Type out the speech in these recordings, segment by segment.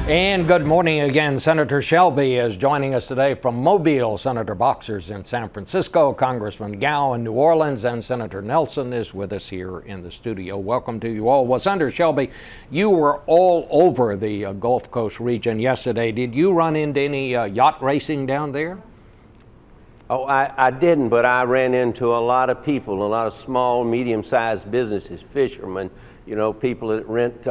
And good morning again. Senator Shelby is joining us today from Mobile. Senator Boxer's in San Francisco, Congressman Gall in New Orleans, and Senator Nelson is with us here in the studio. Welcome to you all. Well, Senator Shelby, you were all over the Gulf Coast region yesterday. Did you run into any yacht racing down there? Oh, I didn't, but I ran into a lot of people, a lot of small, medium-sized businesses, fishermen, you know, people that rent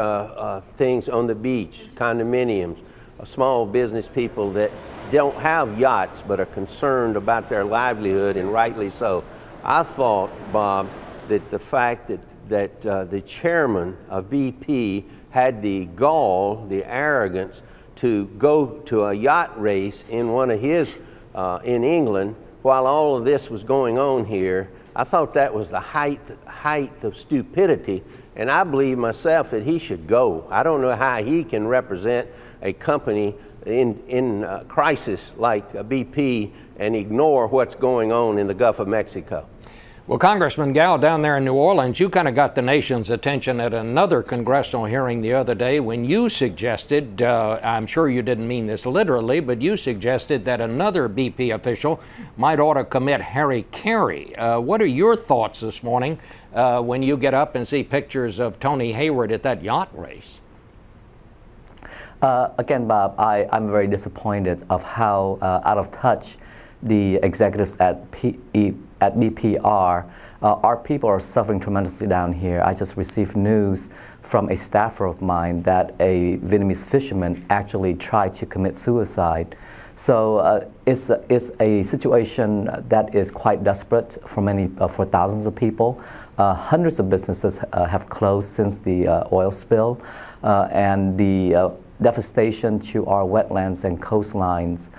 things on the beach, condominiums, small business people that don't have yachts but are concerned about their livelihood, and rightly so. I thought, Bob, that the fact that the chairman of BP had the gall, the arrogance, to go to a yacht race in one of his, in England, while all of this was going on here, I thought that was the height of stupidity. And I believe myself that he should go. I don't know how he can represent a company in crisis like BP and ignore what's going on in the Gulf of Mexico. Well, Congressman Gall, down there in New Orleans, you kind of got the nation's attention at another congressional hearing the other day when you suggested, I'm sure you didn't mean this literally, but you suggested that another BP official might ought to commit Harry-Carry. What are your thoughts this morning when you get up and see pictures of Tony Hayward at that yacht race? Again, Bob, I'm very disappointed of how out of touch the executives at BP are. Our people are suffering tremendously down here. I just received news from a staffer of mine that a Vietnamese fisherman actually tried to commit suicide. So it's a situation that is quite desperate for thousands of people. Hundreds of businesses have closed since the oil spill, and the devastation to our wetlands and coastlines.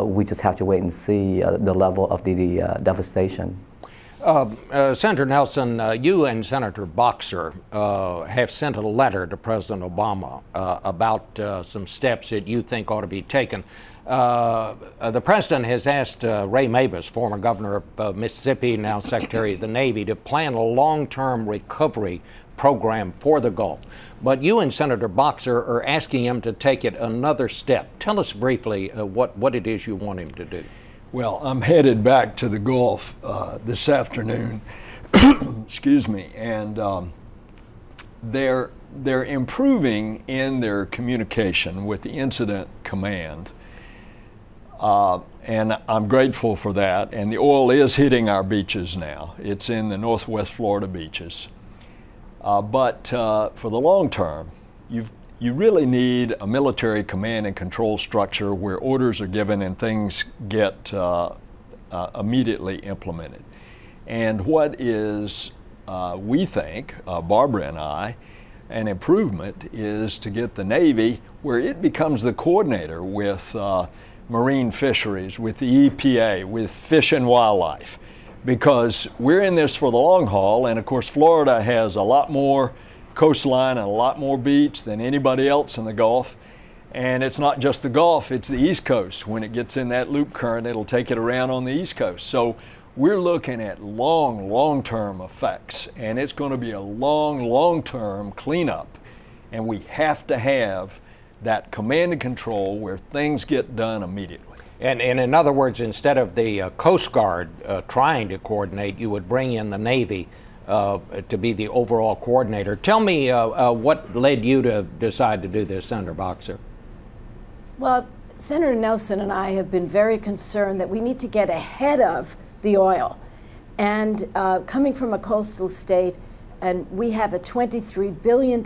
We just have to wait and see the level of the devastation. Senator Nelson, you and Senator Boxer have sent a letter to President Obama about some steps that you think ought to be taken. The president has asked Ray Mabus, former governor of Mississippi, now Secretary of the Navy, to plan a long-term recovery program for the Gulf. But you and Senator Boxer are asking him to take it another step. Tell us briefly what it is you want him to do. Well, I'm headed back to the Gulf this afternoon, excuse me, and they're improving in their communication with the incident command. And I'm grateful for that. And the oil is hitting our beaches now. It's in the Northwest Florida beaches. But for the long term, you really need a military command and control structure where orders are given and things get immediately implemented. And what is, we think, Barbara and I, an improvement is to get the Navy where it becomes the coordinator with marine fisheries, with the EPA, with Fish and Wildlife. Because we're in this for the long haul, and of course Florida has a lot more coastline and a lot more beach than anybody else in the Gulf. And it's not just the Gulf, it's the East Coast. When it gets in that loop current, it'll take it around on the East Coast. So we're looking at long-term effects, and it's going to be a long-term cleanup. And we have to have that command and control where things get done immediately. And in other words, instead of the Coast Guard trying to coordinate, you would bring in the Navy to be the overall coordinator. Tell me what led you to decide to do this, Senator Boxer? Well, Senator Nelson and I have been very concerned that we need to get ahead of the oil. And coming from a coastal state, and we have a $23 billion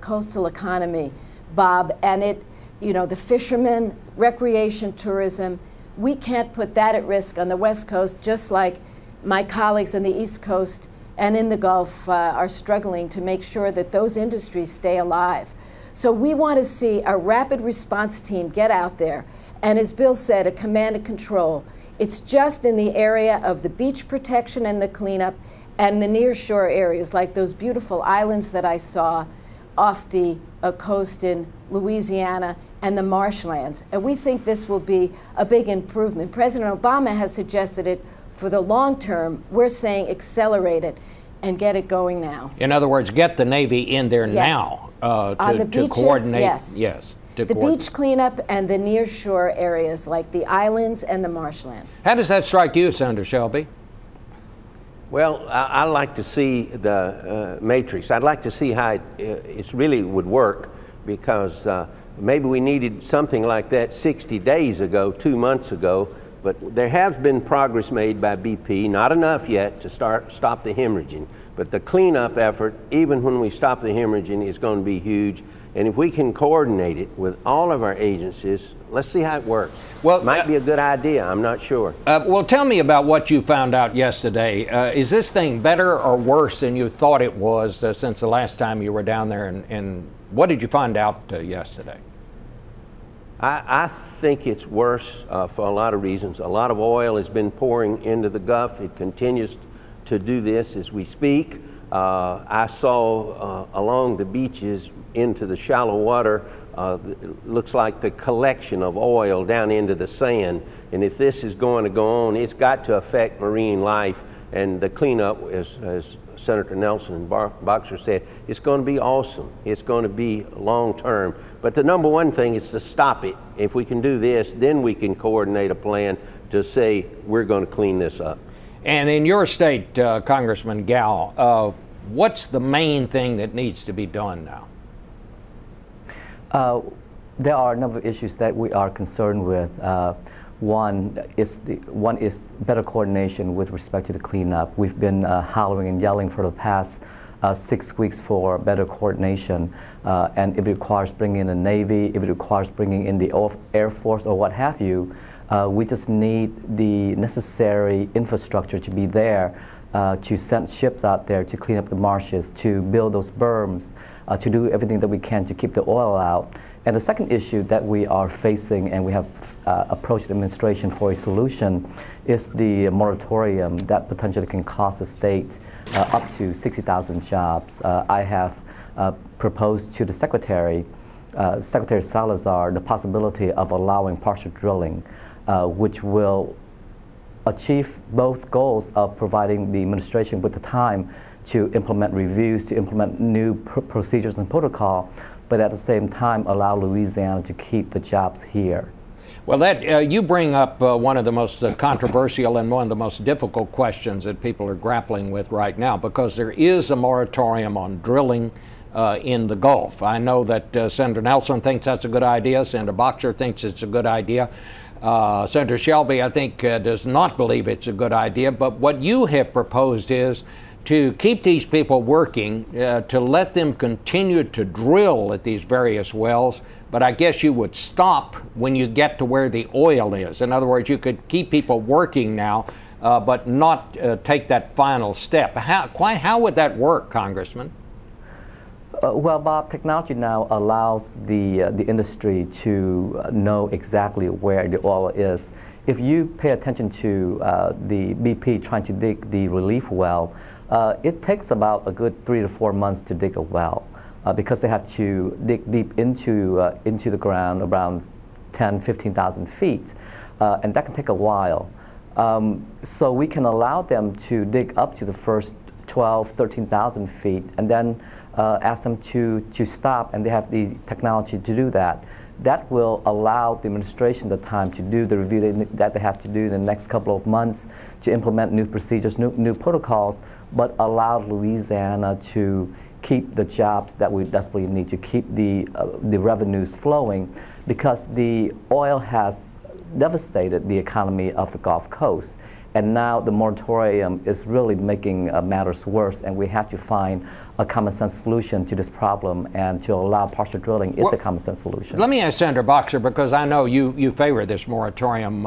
coastal economy, Bob, and it, you know, the fishermen, recreation, tourism, we can't put that at risk on the West Coast, just like my colleagues on the East Coast and in the Gulf are struggling to make sure that those industries stay alive. So we want to see a rapid response team get out there, and as Bill said, a command and control. It's just in the area of the beach protection and the cleanup and the nearshore areas, like those beautiful islands that I saw off the coast in Louisiana and the marshlands. And we think this will be a big improvement. President Obama has suggested it for the long term. We're saying accelerate it and get it going now. In other words, get the Navy in there Yes. now On the to beaches, coordinate. yes. Yes. The beach cleanup and the near-shore areas like the islands and the marshlands. How does that strike you, Senator Shelby? Well, I like to see the matrix. I'd like to see how it really would work, because maybe we needed something like that 60 days ago, 2 months ago, but there has been progress made by BP, not enough yet to stop the hemorrhaging. But the cleanup effort, even when we stop the hemorrhaging, is going to be huge. And if we can coordinate it with all of our agencies, let's see how it works. Well, might be a good idea. I'm not sure. Well, tell me about what you found out yesterday. Is this thing better or worse than you thought it was since the last time you were down there? And what did you find out yesterday? I think it's worse for a lot of reasons. A lot of oil has been pouring into the Gulf. It continues to do this as we speak. I saw along the beaches into the shallow water, looks like the collection of oil down into the sand. And if this is going to go on, it's got to affect marine life. And the cleanup, as Senator Nelson and Boxer said, it's going to be awesome. It's going to be long term. But the number one thing is to stop it. If we can do this, then we can coordinate a plan to say we're going to clean this up. And in your state, Congressman Gall, what's the main thing that needs to be done now? There are a number of issues that we are concerned with. One is better coordination with respect to the cleanup. We've been hollering and yelling for the past 6 weeks for better coordination, and if it requires bringing in the Navy, if it requires bringing in the Air Force or what have you, we just need the necessary infrastructure to be there to send ships out there to clean up the marshes, to build those berms, to do everything that we can to keep the oil out. And the second issue that we are facing, and we have approached the administration for a solution, is the moratorium that potentially can cost the state up to 60,000 jobs. I have proposed to the Secretary Salazar, the possibility of allowing partial drilling, which will achieve both goals of providing the administration with the time to implement reviews, to implement new procedures and protocol, but at the same time allow Louisiana to keep the jobs here. Well, that you bring up one of the most controversial and one of the most difficult questions that people are grappling with right now, because there is a moratorium on drilling in the Gulf. I know that Senator Nelson thinks that's a good idea. Senator Boxer thinks it's a good idea. Senator Shelby, I think, does not believe it's a good idea. But what you have proposed is to keep these people working, to let them continue to drill at these various wells, but I guess you would stop when you get to where the oil is. In other words, you could keep people working now, but not take that final step. How would that work, Congressman? Well, Bob, technology now allows the industry to know exactly where the oil is. If you pay attention to the BP trying to dig the relief well, it takes about a good 3 to 4 months to dig a well because they have to dig deep into the ground, around 10, 15,000 feet, and that can take a while. So we can allow them to dig up to the first 12, 13,000 feet, and then ask them to stop, and they have the technology to do that. That will allow the administration the time to do the review that they have to do in the next couple of months to implement new procedures, new protocols, but allow Louisiana to keep the jobs that we desperately need, to keep the revenues flowing, because the oil has devastated the economy of the Gulf Coast. And now the moratorium is really making matters worse, and we have to find a common sense solution to this problem, and to allow partial drilling is a common sense solution. Let me ask Senator Boxer, because I know you favor this moratorium.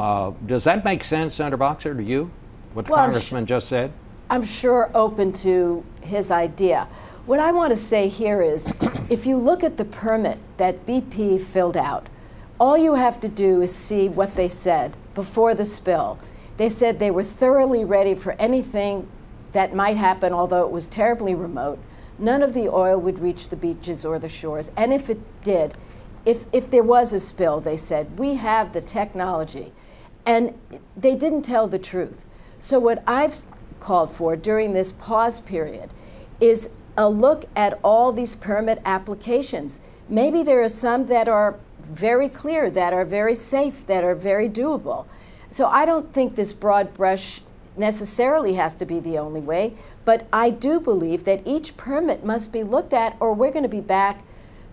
Does that make sense, Senator Boxer, to you, what the Congressman just said? I'm sure open to his idea. What I want to say here is, if you look at the permit that BP filled out, all you have to do is see what they said before the spill. They said they were thoroughly ready for anything that might happen, although it was terribly remote. None of the oil would reach the beaches or the shores. And if it did, if there was a spill, they said, we have the technology. And they didn't tell the truth. So what I've called for during this pause period is a look at all these permit applications. Maybe there are some that are very clear, that are very safe, that are very doable. So I don't think this broad brush necessarily has to be the only way, but I do believe that each permit must be looked at, or we're going to be back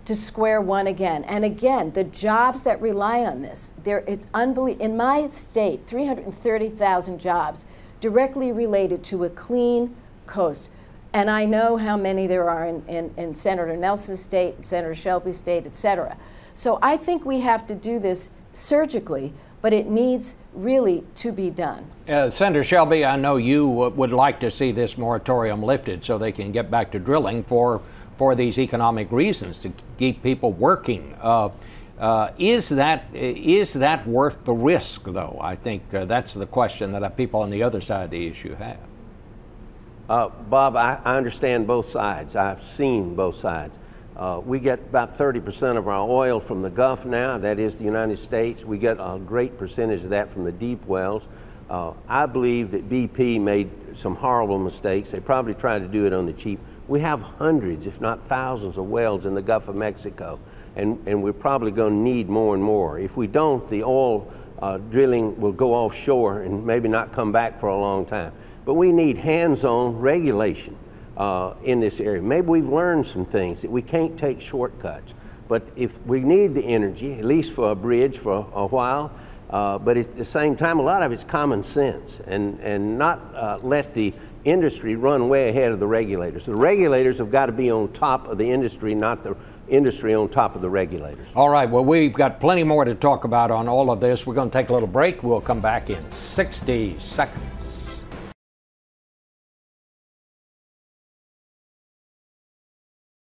to square one again. And again, the jobs that rely on this, it's unbelievable. In my state, 330,000 jobs directly related to a clean coast. And I know how many there are in Senator Nelson's state, Senator Shelby's state, et cetera. So I think we have to do this surgically, but it needs really to be done. Senator Shelby, I know you would like to see this moratorium lifted so they can get back to drilling for these economic reasons, to keep people working. Is that worth the risk, though? I think that's the question that people on the other side of the issue have. Bob, I understand both sides. I've seen both sides. We get about 30% of our oil from the Gulf now, that is the United States. We get a great percentage of that from the deep wells. I believe that BP made some horrible mistakes. They probably tried to do it on the cheap. We have hundreds, if not thousands, of wells in the Gulf of Mexico, and we're probably going to need more and more. If we don't, the oil drilling will go offshore and maybe not come back for a long time. But we need hands-on regulation in this area. Maybe we've learned some things that we can't take shortcuts. But if we need the energy, at least for a bridge for a while, but at the same time, a lot of it's common sense, and not let the industry run way ahead of the regulators. The regulators have got to be on top of the industry, not the industry on top of the regulators. All right, well, we've got plenty more to talk about on all of this. We're going to take a little break. We'll come back in 60 seconds.